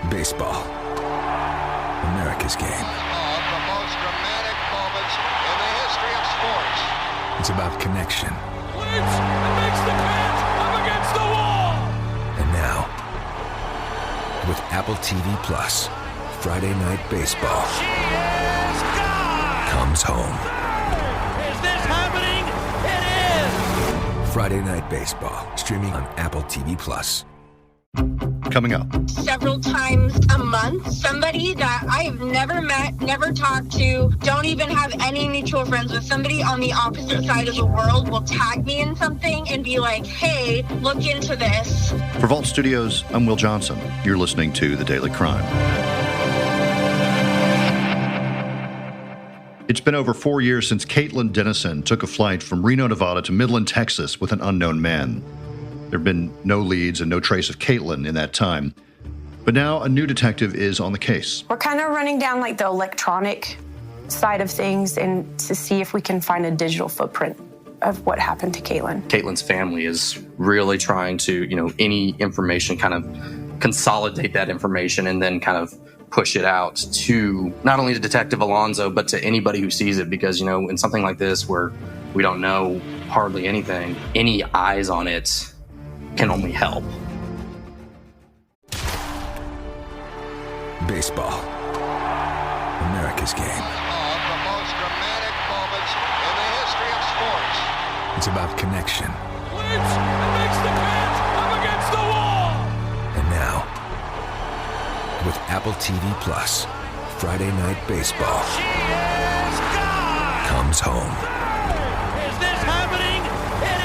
Baseball. America's game. Of the most dramatic moments in the history of sports. It's about connection. Blitz and makes the catch up against the wall. And now, with Apple TV Plus, Friday Night Baseball comes home. Is this happening? It is. Friday Night Baseball, streaming on Apple TV Plus. Coming up. Several times a month, somebody that I've never met, never talked to, don't even have any mutual friends with, somebody on the opposite side of the world will tag me in something and be like, hey, look into this. For Vault Studios, I'm Will Johnson. You're listening to The Daily Crime. It's been over 4 years since Caitlin Denison took a flight from Reno, Nevada to Midland, Texas with an unknown man. There have been no leads and no trace of Caitlin in that time. But now a new detective is on the case. We're kind of running down like the electronic side of things and to see if we can find a digital footprint of what happened to Caitlin. Caitlin's family is really trying to, any information, kind of consolidate that information and then kind of push it out to not only to Detective Alonzo, but to anybody who sees it. Because, in something like this where we don't know hardly anything, any eyes on it can only help. Baseball. America's game. Of the most dramatic moments in the history of sports. It's about connection. Blitz and makes the catch up against the wall. And now, with Apple TV Plus, Friday Night Baseball comes home. Is this happening? It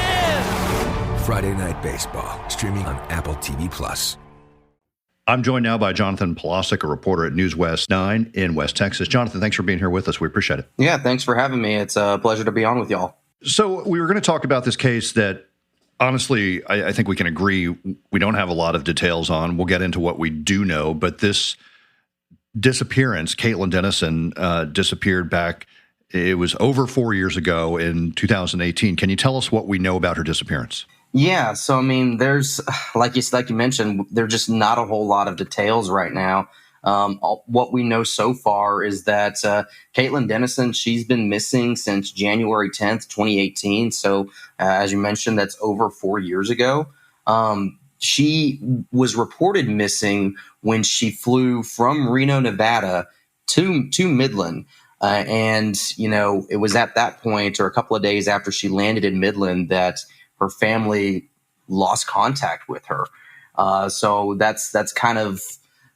is. Friday Night Baseball, streaming on Apple TV Plus. I'm joined now by Jonathan Polasek, a reporter at NewsWest9 in West Texas. Jonathan, thanks for being here with us. We appreciate it. Yeah, thanks for having me. It's a pleasure to be on with y'all. So we were going to talk about this case that, honestly, I think we can agree we don't have a lot of details on. We'll get into what we do know. But this disappearance, Caitlin Denison disappeared back, it was over 4 years ago in 2018. Can you tell us what we know about her disappearance? Yeah, so there's like you mentioned, there's just not a whole lot of details right now. What we know so far is that Caitlin Denison, she's been missing since January 10th, 2018. So as you mentioned, that's over 4 years ago. She was reported missing when she flew from Reno, Nevada to Midland. And it was at that point, or a couple of days after she landed in Midland, that her family lost contact with her. So that's kind of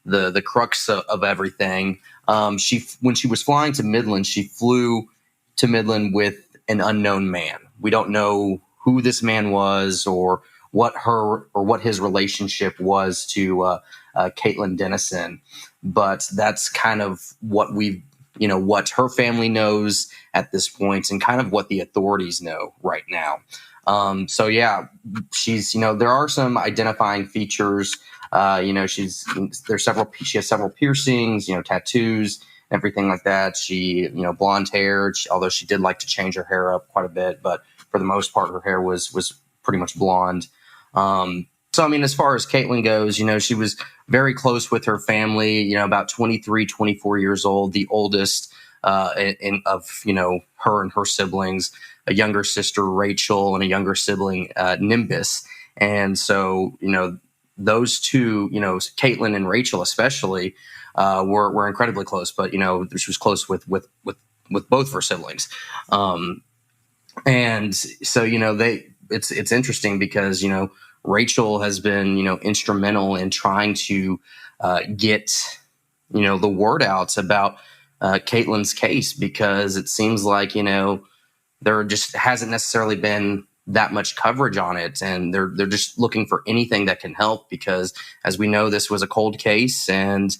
the crux of everything. When she was flying to Midland, she flew to Midland with an unknown man. We don't know who this man was or what his relationship was to Caitlin Denison, but that's kind of what what her family knows at this point and kind of what the authorities know right now. So yeah, she's, there are some identifying features. She has several piercings, tattoos, everything like that. She, blonde hair, although she did like to change her hair up quite a bit, but for the most part, her hair was pretty much blonde. So, as far as Caitlin goes, she was very close with her family, about 23, 24 years old, the oldest of her and her siblings, a younger sister, Rachel, and a younger sibling, Nimbus. And so, those two, Caitlin and Rachel especially, were incredibly close, but, she was close with both of her siblings. And so, it's interesting because, Rachel has been, instrumental in trying to get, the word out about Caitlin's case, because it seems like, there just hasn't necessarily been that much coverage on it. And they're just looking for anything that can help, because as we know, this was a cold case, and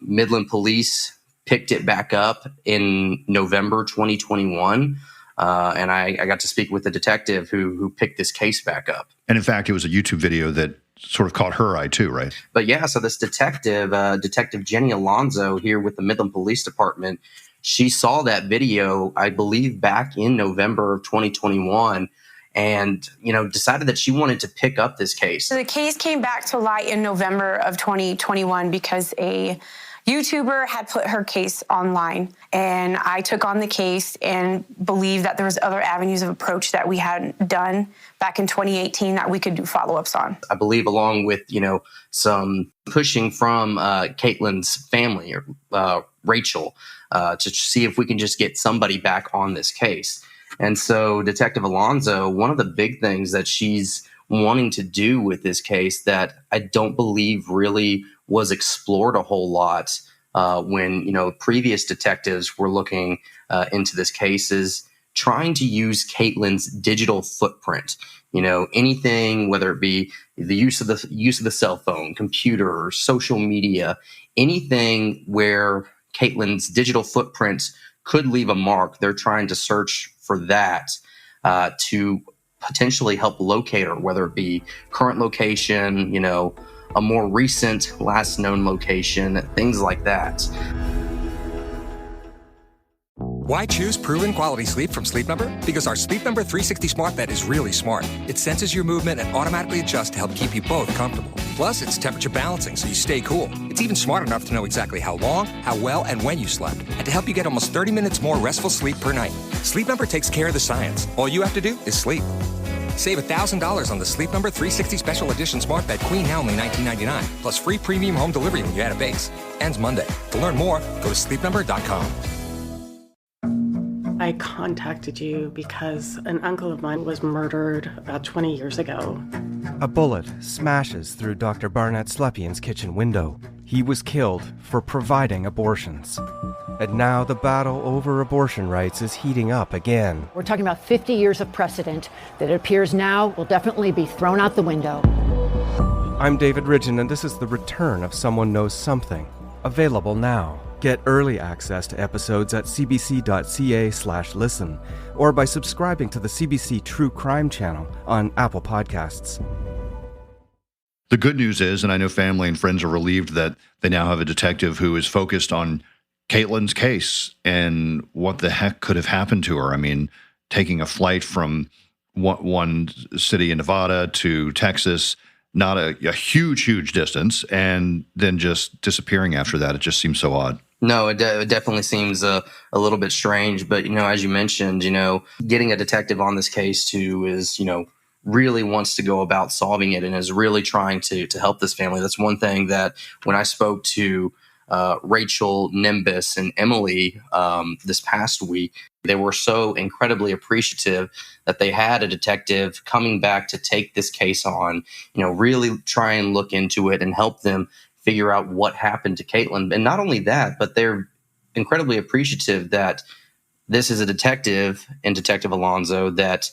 Midland police picked it back up in November 2021. And I got to speak with the detective who picked this case back up. And in fact, it was a YouTube video that sort of caught her eye too, right? But yeah, so this detective, Detective Jenny Alonzo here with the Midland Police Department, she saw that video, I believe, back in November of 2021. and, decided that she wanted to pick up this case. So the case came back to light in November of 2021 because a YouTuber had put her case online, and I took on the case and believed that there was other avenues of approach that we hadn't done back in 2018 that we could do follow-ups on. I believe along with, some pushing from Caitlin's family, or Rachel, to see if we can just get somebody back on this case. And so Detective Alonzo, one of the big things that she's wanting to do with this case that I don't believe really was explored a whole lot when, previous detectives were looking into this case, is trying to use Caitlin's digital footprint. Anything, whether it be the use of the cell phone, computer, social media, anything where Caitlin's digital footprint could leave a mark. They're trying to search for that to potentially help locate her, whether it be current location, a more recent last known location, things like that. Why choose proven quality sleep from Sleep Number? Because our Sleep Number 360 smart bed is really smart. It senses your movement and automatically adjusts to help keep you both comfortable. Plus, it's temperature balancing so you stay cool. It's even smart enough to know exactly how long, how well, and when you slept, and to help you get almost 30 minutes more restful sleep per night. Sleep Number takes care of the science. All you have to do is sleep. Save $1,000 on the Sleep Number 360 Special Edition Smart Bed Queen now only $19.99, plus free premium home delivery when you add a base. Ends Monday. To learn more, go to sleepnumber.com. I contacted you because an uncle of mine was murdered about 20 years ago. A bullet smashes through Dr. Barnett Slepian's kitchen window. He was killed for providing abortions. And now the battle over abortion rights is heating up again. We're talking about 50 years of precedent that it appears now will definitely be thrown out the window. I'm David Ridgen, and this is the return of Someone Knows Something. Available now. Get early access to episodes at cbc.ca/listen or by subscribing to the CBC True Crime channel on Apple Podcasts. The good news is, and I know family and friends are relieved that they now have a detective who is focused on Caitlin's case and what the heck could have happened to her. I mean, taking a flight from one city in Nevada to Texas, not a huge distance, and then just disappearing after that. It just seems so odd. No, it definitely seems a little bit strange. But, as you mentioned, getting a detective on this case who is, really wants to go about solving it and is really trying to help this family. That's one thing that when I spoke to Rachel, Nimbus, and Emily this past week, they were so incredibly appreciative that they had a detective coming back to take this case on, really try and look into it and help them figure out what happened to Caitlin. And not only that, but they're incredibly appreciative that this is a detective and Detective Alonzo that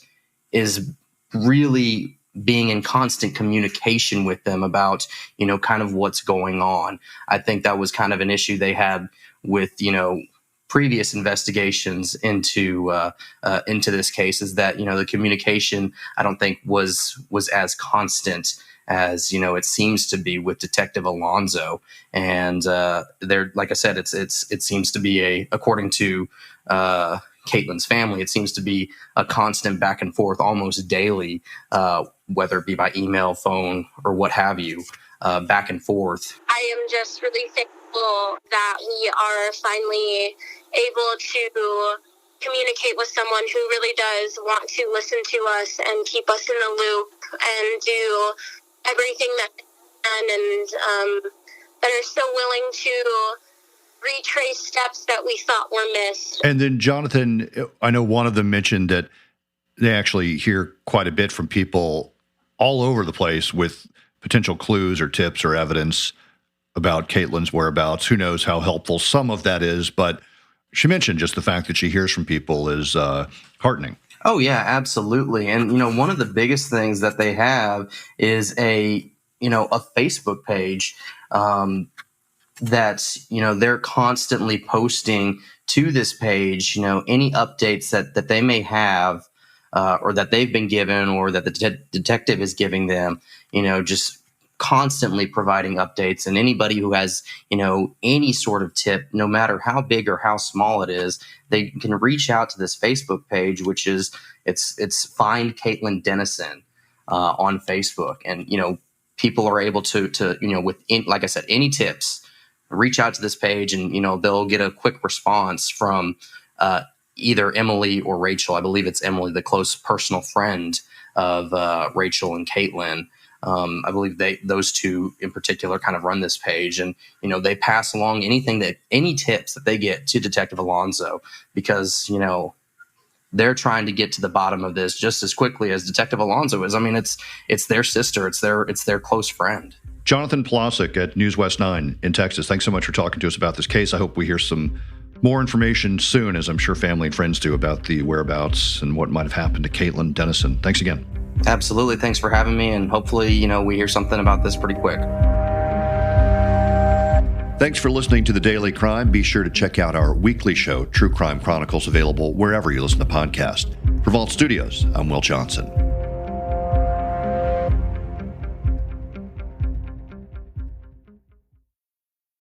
is really being in constant communication with them about, kind of what's going on. I think that was kind of an issue they had with, previous investigations into this case, is that, the communication, I don't think was as constant as, it seems to be with Detective Alonzo. And there, like I said, it seems to be according to Caitlin's family, it seems to be a constant back and forth almost daily, whether it be by email, phone, or what have you, back and forth. I am just really thankful that we are finally able to communicate with someone who really does want to listen to us and keep us in the loop and do everything that they can, and that are so willing to retrace steps that we thought were missed. And then, Jonathan, I know one of them mentioned that they actually hear quite a bit from people all over the place with potential clues or tips or evidence about Caitlin's whereabouts. Who knows how helpful some of that is, but she mentioned just the fact that she hears from people is heartening. Oh, yeah, absolutely. And, one of the biggest things that they have is a Facebook page that, they're constantly posting to this page, any updates that they may have or that they've been given or that the detective is giving them, just constantly providing updates, and anybody who has, any sort of tip, no matter how big or how small it is, they can reach out to this Facebook page, which is it's Find Caitlin Denison on Facebook. And, people are able to like I said, any tips, reach out to this page, and, they'll get a quick response from either Emily or Rachel. I believe it's Emily, the close personal friend of Rachel and Caitlin. I believe those two in particular kind of run this page, and they pass along any tips that they get to Detective Alonso, because they're trying to get to the bottom of this just as quickly as Detective Alonso is. I mean, it's their sister, it's their close friend. Jonathan Polasek at NewsWest9 in Texas. Thanks so much for talking to us about this case. I hope we hear some more information soon, as I'm sure family and friends do, about the whereabouts and what might have happened to Caitlin Denison. Thanks again. Absolutely. Thanks for having me. And hopefully, we hear something about this pretty quick. Thanks for listening to The Daily Crime. Be sure to check out our weekly show, True Crime Chronicles, available wherever you listen to podcasts. For Vault Studios, I'm Will Johnson.